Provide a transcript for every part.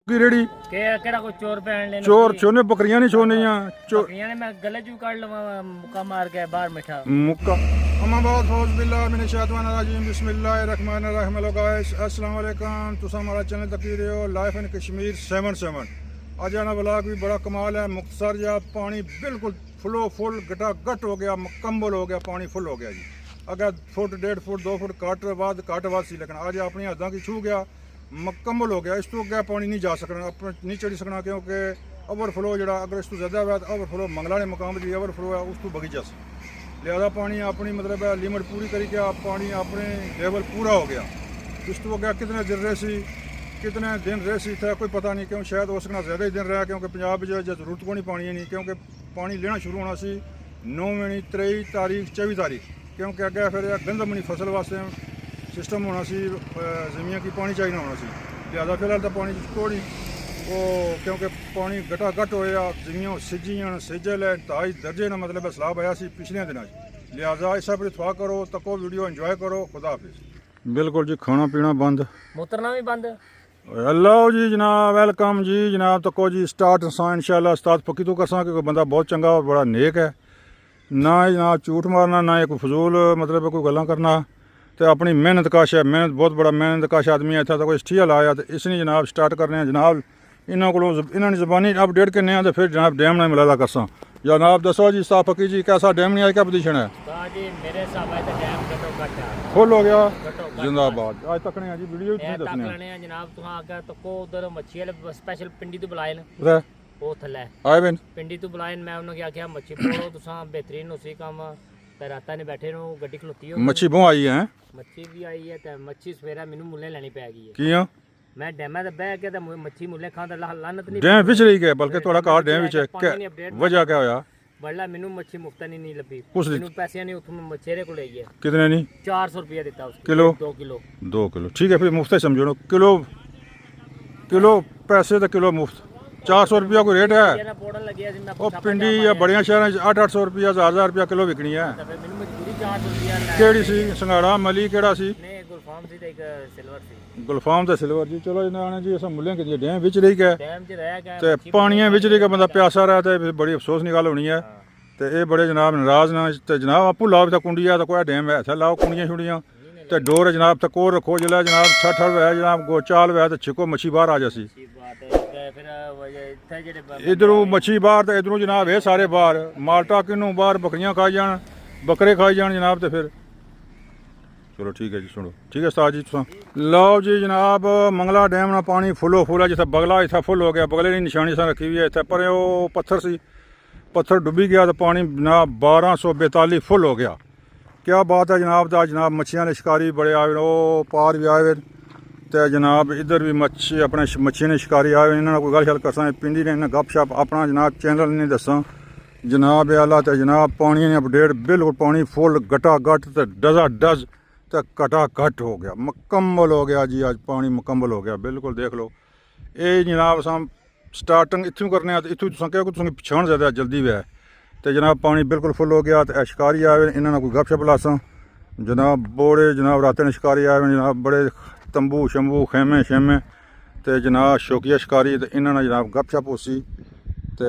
की रेडी केड़ा कोई चोर पैन लेने चोर छोने बकरियां नहीं छोनियां बकरियां ने मैं गले चू काट लवा मुक्का मार के बाहर मिठा मुक्का अम्मा बहुत फौज बिल्लाह मिनश शैतानिर रजीम बिस्मिल्लाहिर रहमानिर रहीम। हेलो गाइस अस्सलाम वालेकुम, तुम हमारा चैनल तक रहे हो लाइफ इन कश्मीर 77। आज आना ब्लॉग भी बड़ा कमाल है, मुख्तसर या पानी बिल्कुल फ्लो फुल गटा गट हो गया, मुकम्मल हो गया, पानी फुल हो गया जी। अगर फुट 1.5 फुट 2 फुट काट सी, लेकिन आज अपनी हदा की छू गया, मुकम्मल हो गया। इस तो अगर पानी नहीं जा सकना, अपने नहीं चढ़ी सकना, क्योंकि ओवरफ्लो जरा अगर इस तो ज़्यादा हुआ तो ओवरफ्लो मंगला ने मुकाम जी ओवरफ्लो है उस तो बगीचा से, लिहाजा पानी अपनी मतलब है लिमिट पूरी करी के पानी अपने लेवल पूरा हो गया। इस तो अगर कितने दिन रह सी था कोई पता नहीं, क्यों शायद हो सकना ज़्यादा ही दिन रहा, क्योंकि पंजाब जो जरूरत को नहीं पानी नहीं, क्योंकि पानी लेना शुरू होना सी 9 महीने 23 तारीख 24 तारीख, क्योंकि अगर फिर गंदम नहीं फसल वास्ते सिस्टम होना सी, जमीन की पानी चाहिए होना सी। लिहाजा फिलहाल तो पानी थोड़ी वो, क्योंकि पानी गटा गट होया, जमीन सिजियां सिजल है 23 दर्जे ना मतलब सलाब आया सी पिछले दिनों। लिहाजा इस पर इतफाक करो, तको वीडियो इंजॉय करो। खुदा हाफिज़। बिल्कुल जी, खाना पीना बंद, मुतरना भी बंद। अल्लाह जी जनाब, वेलकम जी जनाब। तको जी स्टार्ट सा इंशाल्लाह उस्ताद पक्की तो करसा, क्योंकि बंदा बहुत चंगा और बड़ा नेक है। ना जनाब झूठ मारना, ना कोई फजूल मतलब कोई गल्लां करना, तो अपनी मेहनत काश है, मेहनत बहुत बड़ा मेहनत काश आदमी है। इतना तो कोई स्टिया लाया तो इसने जनाब स्टार्ट करने जनाब इन्हों को इन्होंने ज़बानी अपडेट करने तो फिर जनाब डैम ने मिला करसा। जनाब दसो जी उस्ताद पक्की जी, कैसा डैम नहीं आया, क्या पोजीशन है? मेरे हिसाब से डैम घटो घट है, फुल हो गया जिंदाबाद। आज तक जी वीडियो दसने जनाब तुम आगे तको उधर मच्छी वाले स्पेशल पिंडी तो बुलाए वो थले आए बिन पिंडी तो बुलाए, मैं उन्होंने आख्या मच्छी पकड़ो तुसा बेहतरीन उसी काम ते राता ने बैठे नो गड्डी खलोती हो। मच्छी बहुत आई है, मच्छी भी आई है ते मच्छी सवेरा मेनू मुल्ले लेनी पै गई है। कियां मैं डैम ते बह के ते मच्छी मुल्ले खांदा लानत नहीं डैम विच रही गए, बल्कि थोड़ा कार डैम विच है, वजह क्या होया? बड़ला मेनू मच्छी मुफ्त नहीं लभी, कुछ मेनू पैसे नहीं उठू मच्छेरे को ले गया। कितने नहीं? 400 रुपया दिता उसको, किलो 2 किलो 2 किलो ठीक है, फिर मुफ्त ही समझो ना, किलो पैसे तो किलो मुफ्त 400 रुपया कोई रेट है। वो पिंडी या बड़िया शहर 800 रुपया 1000 रुपया किलो बिकनी है। केड़ी सी संगाड़ा मली केड़ा सी? गुलफाम ते सिल्वर जी। चलो इन्होंने जी असा मुल्लें की डैम विच रही गए ते पानियां विच रही गए, बंदा प्यासा रहा तो बड़ी अफसोस की गल होनी है। तो ये बड़े जनाब नाराज न, तो जनाब आपू लाओ तो कुंडी है तो कोई डैम है लाओ कुंडियां शुंडियां तो डोर जनाब तक कोर रखो, जिला जनाब ठड़ वै जनाब गो चाल वै तो छिको मच्छी बाहर आ जासी। इधरों मच्छी बाहर तो इधरों जनाब ये सारे बाहर, माल्टा किनू बाहर, बकरियां खाई जान, बकरे खाई जान जनाब। तो फिर चलो ठीक है जी, सुनो ठीक है उस्ताद जी। लो जी जनाब मंगला डैम ना पानी फुलो फुल है, जिथे बगला इतना फुल हो गया, बगले की निशानी सा रखी हुई है इतने पर, वो पत्थर सी, पत्थर डुबी गया तो पानी जनाब 1242 फुल हो गया। क्या बात है जनाब। तो जनाब मच्छियां ने शिकारी बड़े आए, वो पार भी आए तो जनाब इधर भी मच्छी अपने मच्छी ने शिकारी आए, इन्होंने कोई गल शल करसा पिंडी ने इन्हें गप शप अपना जनाब चैनल ने दसा जनाब आला। तो जनाब पानी ने अपडेट बिल्कुल पानी फुल गटा गट तो डजा डज तो कटा घट हो गया, मुकम्मल हो गया जी। आज पानी मुकम्मल हो गया बिल्कुल, देख लो ये जनाब अस स्टार्टिंग इतों करने तो इतों तुम कहो तुम पछाण ज़्यादा जल्दी भी है। तो जनाब पानी बिल्कुल फुल हो गया तो शिकारी आए, इन्होंने कोई गप शप लासा जनाब बोड़े जनाब रात ने शिकारी आए जनाब, बड़े तंबू शंबू खेमे शेमे तो जनाब शौकिया शिकारी, तो इन्होंने जनाब गप शप उसी तो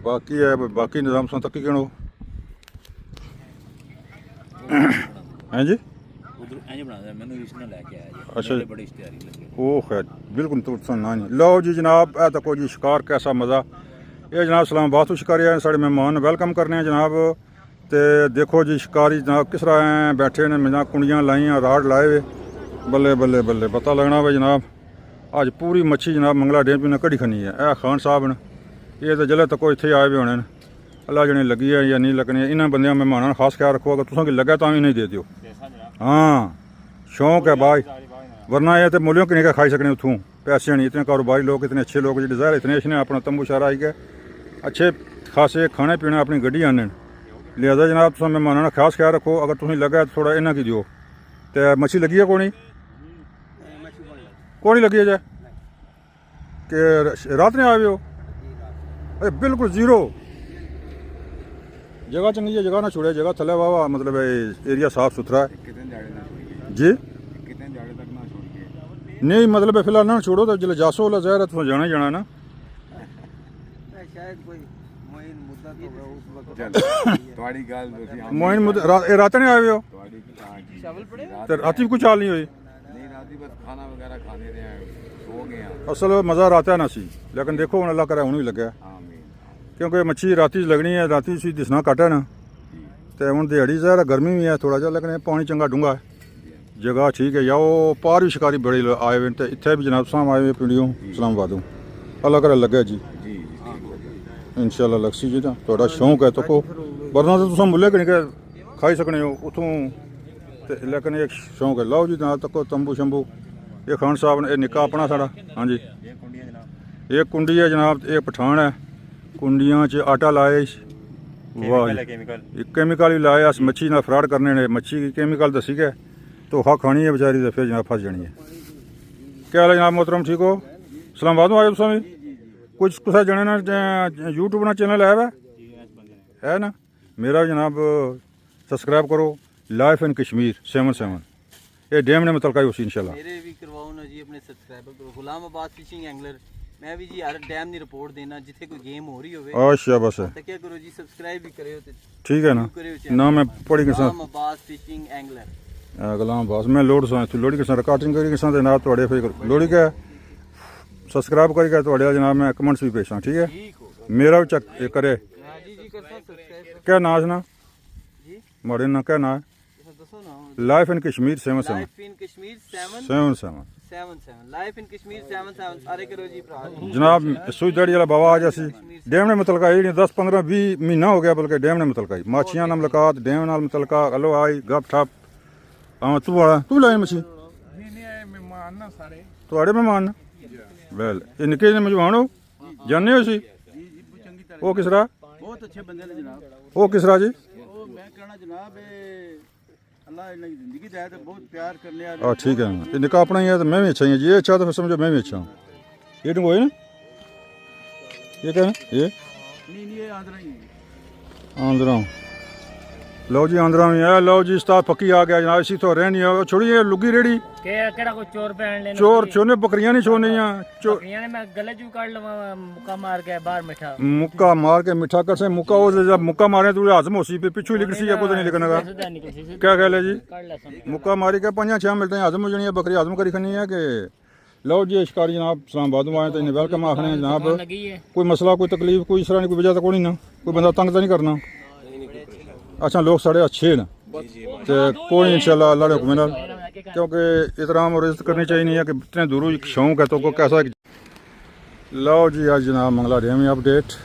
बाकी है बाकी निज़ाम सो तक गिनो हैं जी। अच्छा ओ खैर बिल्कुल तो ना नहीं। लो जी जनाब ए तको जी शिकार कैसा मज़ा, ये जनाब इस्लामाबाद तो शिकारी आए साढ़े मेहमान वेलकम करने जनाब। तो देखो जी शिकारी जनाब किस तरह बैठे ने, मैं कुंडियां लाइया राड लाए हुए, बल्ले बल्ले बल्ले पता लगना भाई जनाब अज पूरी मच्छी जनाब मंगला डैम ने कड़ी खनी है। ए खान साहब न ये तो जिले तको इतने आए हुए होने, अल्लाह जने लगी है या नहीं लगनी, इन्होंने बंद मेहमानों खास ख्याल रखो, अगर तुसें लगे तो भी नहीं दे दियो। हाँ शौक है भाई, वरना ये तो मुल्यों की नहीं खाई सकने उतों पैसे नहीं। इतने कारोबारी लोग, इतने अच्छे लोग जो डिज़ायर इतने अच्छे ने अपना तंबू शहर आई गए, अच्छे खासे खाने पीने अपनी गड्डी आने। लिहाजा जनाब तुम मेहमानों खास ख्याल रखो, अगर तुम्हें लगे तो थोड़ा इन्हों की दियो। तो मच्छी लगी है को नहीं लगी है जाए कि रात ने आए हो? अरे बिल्कुल जीरो जगह चंगी है, जगह ना छोड़े, जगह थले वाह मतलब एरिया साफ सुथरा है जी। नहीं मतलब फिलहाल ना छोड़ो तो जिले जासो वाला ज़ाहिर है तो जाना ही जाना ना शायद कोई मोइन मुद्दा तो होगा उस वक्त ਤੁਹਾਡੀ ਗੱਲ ਤੁਸੀਂ मोइन रात नहीं आए हो ਤੁਹਾਡੀ ਹਾਂ ਜੀ चावल पड़े तो रात भी कुछ हाल नहीं हुई ਨਹੀਂ ਰਾਤੀ ਬਸ ਖਾਣਾ ਵਗੈਰਾ ਖਾਣੇ ਰਹੇ ਆਂ ਸੋ ਗਏ ਆਂ असल मज़ा रात ना सी लेकिन देखो हुण अल्लाह करे हुण भी लग्या ਆਮੀਨ क्योंकि मच्छी राती लगनी है राती सी दिसना घट है ना ਜੀ तो हुण दिहाड़ी ज़ाहिर गर्मी भी है थोड़ा जा लेकिन पानी चंगा डूंगा है जगह ठीक है या वो पार भी शिकारी बड़े आए हुए तो इतने भी जनाब साहब आए हुए पिंडियों इस्लामाबादों अल्लाह करे लगे जी ਜੀ इंशाल्लाह लक्सी जी ना थोड़ा शौक है तो को वरना तो तुम मुल्ले कहीं के खाई सकने हो उतों ते लेकिन एक शौक है लाओ जी ना तको तंबू शंबू ये खान साहब ने निक्का अपना साड़ा हाँ जी ਇਹ ਕੁੰਡੀਆਂ ਜਨਾਬ एक कुंडी है जनाब एक पठान है कुंडियां च आटा लाए वाह जी। ਕੈਮੀਕਲ एक केमिकल भी लाए अस मच्छी ना फ्राड करने ने मच्छी की केमिकल दसी गए तो खा खानी है बेचारी तो फिर जनाब फंस जानी है क्या हाल है जनाब मोहतरम ठीक हो इस्लामाबाद में आए तुम भी कुछ जने ना यूट्यूब ना चैनल है वह है ना मेरा भी जनाब सब्सक्राइब करो लाइफ इन कश्मीर 7 ये डैम ने मतलब उसी इंशाल्लाह मेरे भी करवाओ ना जी अपने सब्सक्राइबर करो गुलाम अब्बास फिशिंग एंगलर मैं भी जी हर डैम की रिपोर्ट देना जिथे कोई गेम हो रही होवे अच्छा बस तो क्या करो जी सब्सक्राइब भी करियो ते ठीक है ना करियो ना मैं पढ़ी किसान गुलाम अब्बास फिशिंग एंगलर गुलाम अब्बास मैं लोड सा लोड़ी किसान रिकॉर्डिंग करी किसान दे नाल ਤੁਹਾਡੇ फिर लोड़ी के सब्सक्राइब करी ਤੁਹਾਡੇ जनाब मैं कमेंट्स भी पेशा ठीक है ठीक होगा मेरा भी चेक करे हां जी जी करता सब्सक्राइब क्या नाम है ना जी मारे ना क्या नाम इसे दसो ना life in Kashmir 7 life in Kashmir 7 7 life in Kashmir 7 सारे करो जी भरा जनाब सुई दड़ी वाला बाबा आज असी डैम ने मतलब आई 10 15 20 महीना हो गया बल्कि डैम ने मतलब आई माछियां नाल मुलाकात डैम नाल मतलब हलो आई गप ठप हाँ तू वाला तू लाई मछी ਮਹਿਮਾਨ ਨਾ ਸਾਰੇ ਤੁਹਾਡੇ ਮਹਿਮਾਨ ਵੈਲ ਇਹ ਨਿੱਕੇ ਜਿਹੇ ਮਜਵਾਨ ਹੋ ਜਾਣਦੇ ਹੋ ਸੀ ਉਹ ਕਿਸ ਤਰ੍ਹਾਂ बहुत अच्छे बंदे ने जनाब ਉਹ ਕਿਸ ਤਰ੍ਹਾਂ ਜੀ ओ मैं कहना जनाब अल्लाह इन्हें जिंदगी दे तो बहुत प्यार करने वाले हाँ ठीक है ये निकाह अपना ही है तो मैं भी अच्छा ही है जी ये अच्छा तो फिर समझो मैं भी अच्छा हूँ ये डंगोए ना ये क्या है ये नहीं ये आंध्रा ही है आंध्रा लो जी आंध्रा में है लो जी उस्ताद पक्की आ गया जनाब इसी तो रहनी है छोड़िए लुगी रेड़ी ਕਿਹੜਾ ਕੋਈ ਚੋਰ ਪੈਣ ਲੈਣਾ चोर छोने बकरियां नहीं छोड़नियां ਬੱਕਰੀਆਂ ਨੇ ਮੈਂ ਗਲੇ ਚੋਂ ਕੱਢ ਲਵਾਂ ਮੁੱਕਾ ਮਾਰ ਕੇ ਬਾਹਰ ਮਿੱਠਾ मुक्का मार के मिठा कर से मुक्का वो जब मुक्का मारे तो हजम हो सी पे पिछू लिख सी या कुछ नहीं लिखने का ਸਿੱਧਾ ਨਿਕਲ ਸੀ क्या ख्याल है जी ਕੱਢ ਲੈ ਸਮ मुक्का मारी के 5-6 मिनट में हजम हो जानी है बकरी हजम करी खनी है कि लो जी शिकारी जनाब इस्लामाबाद में आए तो इन्हें वेलकम आखने हैं जनाब ਲੱਗੀ ਹੈ कोई मसला कोई तकलीफ कोई इस तरह नहीं कोई वजह तो कोई नहीं ना कोई बंदा तंग तो नहीं करना अच्छा लोग साढ़े अच्छे न तो कोई इंशाल्लाह अल्लाह के हुक्म नाल क्योंकि एहतराम और इज्जत करनी चाहिए नहीं है कि इतने दूर एक शौक है तो को कैसा लो जी आज जनाब मंगला डैम अपडेट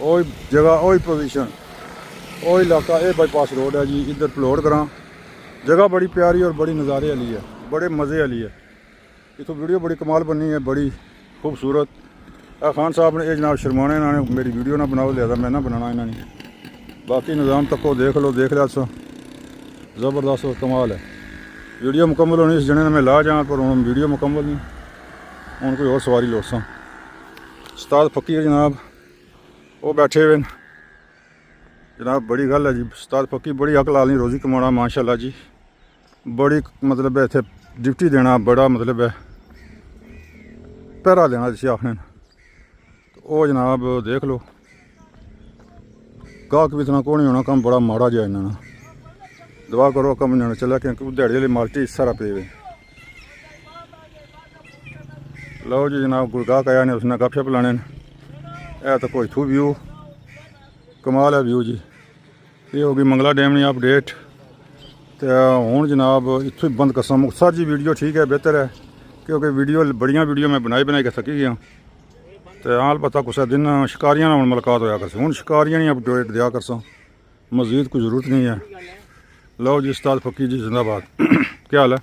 वही जगह वही पोजीशन वही इलाका ये बाईपास रोड है जी इधर अपलोड करा जगह बड़ी प्यारी और बड़ी नज़ारे वाली है बड़े मज़े वाली है इतों वीडियो बड़ी कमाल बनी है बड़ी खूबसूरत खान साहब ने ये जनाब शर्माने इन्होंने मेरी वीडियो ना बनाओ लिया मैं ना बनाना इन्होंने बाकी निज़ाम तक को देख लो देख लिया सो ज़बरदस्त और कमाल है वीडियो मुकम्मल होनी इस जने में ला जा पर हूँ वीडियो मुकम्मल नहीं हूँ कोई और सवारी लोड़ सा उस्ताद फकीर जनाब वो बैठे हुए जनाब बड़ी गल है जी उस्ताद फकीर बड़ी अकल आली रोज़ी कमाना माशाल्लाह जी बड़ी मतलब है इतने ड्यूटी देना बड़ा मतलब है पहरा देना जिसे आखने वो जनाब देख लो गाहक भी इतना को नहीं होना कम बड़ा माड़ा जिहा इन्होंने दुआ करो कम जाना चला क्योंकि दिहाड़ी वाली माल्टी सारा पे हुए लो जी जनाब कोई गाहक आया ने उसने गपशप लाने है तो कोई थू व्यू कमाल है व्यू जी ये होगी मंगला डैम की अपडेट तो हूँ जनाब इतों ही बंद करसा मुक्तसर जी वीडियो ठीक है बेहतर है क्योंकि वीडियो बड़िया वीडियो मैं बनाई के थकी गया तो हाल पता कुछ दिन शिकारियां नाल मुलाकात होया करसी हूँ शिकारियां नहीं अपडेट दिया करसा मजीद कोई जरूरत नहीं है लो जी उस्ताद फकीर जी जिंदाबाद क्या हाल है